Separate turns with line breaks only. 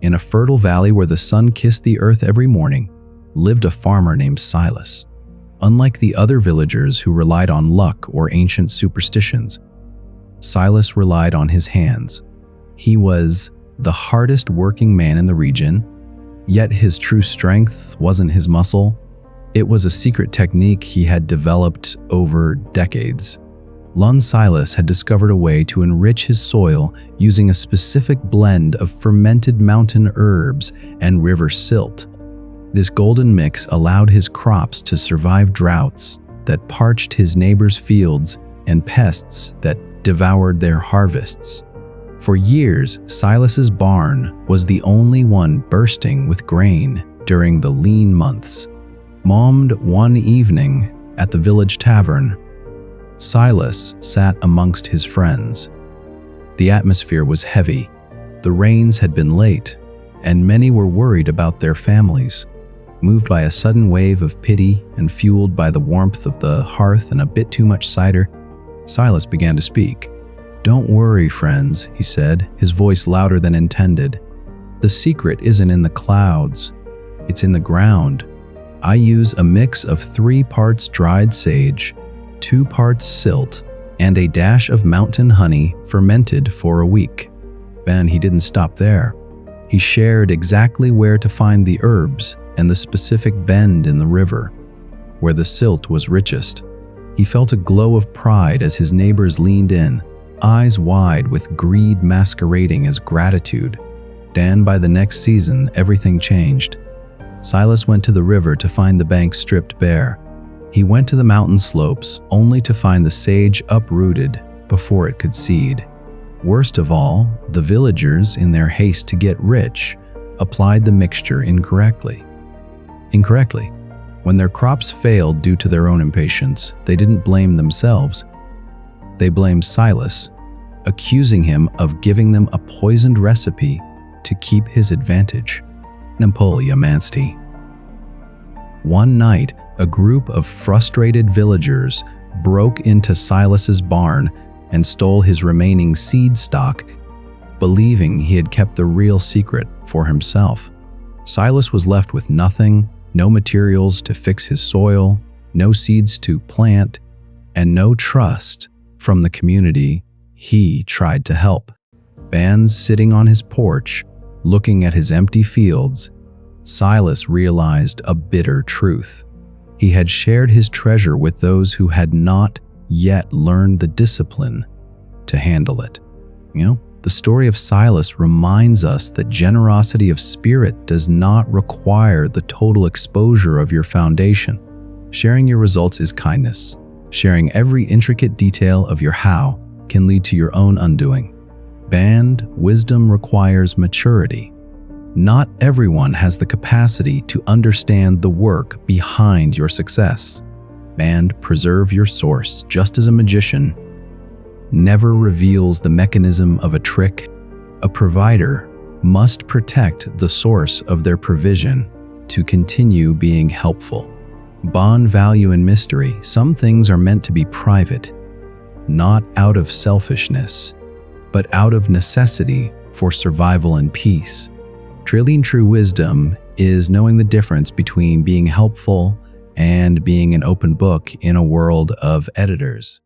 In a fertile valley where the sun kissed the earth every morning, lived a farmer named Silas. Unlike the other villagers who relied on luck or ancient superstitions, Silas relied on his hands. He was the hardest working man in the region, yet his true strength wasn't his muscle. It was a secret technique he had developed over decades. Silas had discovered a way to enrich his soil using a specific blend of fermented mountain herbs and river silt. This golden mix allowed his crops to survive droughts that parched his neighbors' fields and pests that devoured their harvests. For years, Silas's barn was the only one bursting with grain during the lean months. Mommed one evening at the village tavern, Silas sat amongst his friends. The atmosphere was heavy. The rains had been late, and many were worried about their families. Moved by a sudden wave of pity and fueled by the warmth of the hearth and a bit too much cider, Silas began to speak. "Don't worry, friends," he said, his voice louder than intended. "The secret isn't in the clouds, it's in the ground. I use a mix of 3 parts dried sage, 2 parts silt, and a dash of mountain honey fermented for a week." And he didn't stop there. He shared exactly where to find the herbs and the specific bend in the river, where the silt was richest. He felt a glow of pride as his neighbors leaned in, eyes wide with greed masquerading as gratitude. And by the next season, everything changed. Silas went to the river to find the bank stripped bare. He went to the mountain slopes only to find the sage uprooted before it could seed. Worst of all, the villagers, in their haste to get rich, applied the mixture incorrectly. When their crops failed due to their own impatience, they didn't blame themselves. They blamed Silas, accusing him of giving them a poisoned recipe to keep his advantage. Nampolyamansti. One night, a group of frustrated villagers broke into Silas's barn and stole his remaining seed stock, believing he had kept the real secret for himself. Silas was left with nothing, no materials to fix his soil, no seeds to plant, and no trust from the community he tried to help. And sitting on his porch, looking at his empty fields, Silas realized a bitter truth. He had shared his treasure with those who had not yet learned the discipline to handle it. The story of Silas reminds us that generosity of spirit does not require the total exposure of your foundation. Sharing your results is kindness. Sharing every intricate detail of your how can lead to your own undoing. Wisdom requires maturity. Not everyone has the capacity to understand the work behind your success. Preserve your source. Just as a magician never reveals the mechanism of a trick, a provider must protect the source of their provision to continue being helpful. Bond value and mystery. Some things are meant to be private, not out of selfishness, but out of necessity for survival and peace. True wisdom is knowing the difference between being helpful and being an open book in a world of editors.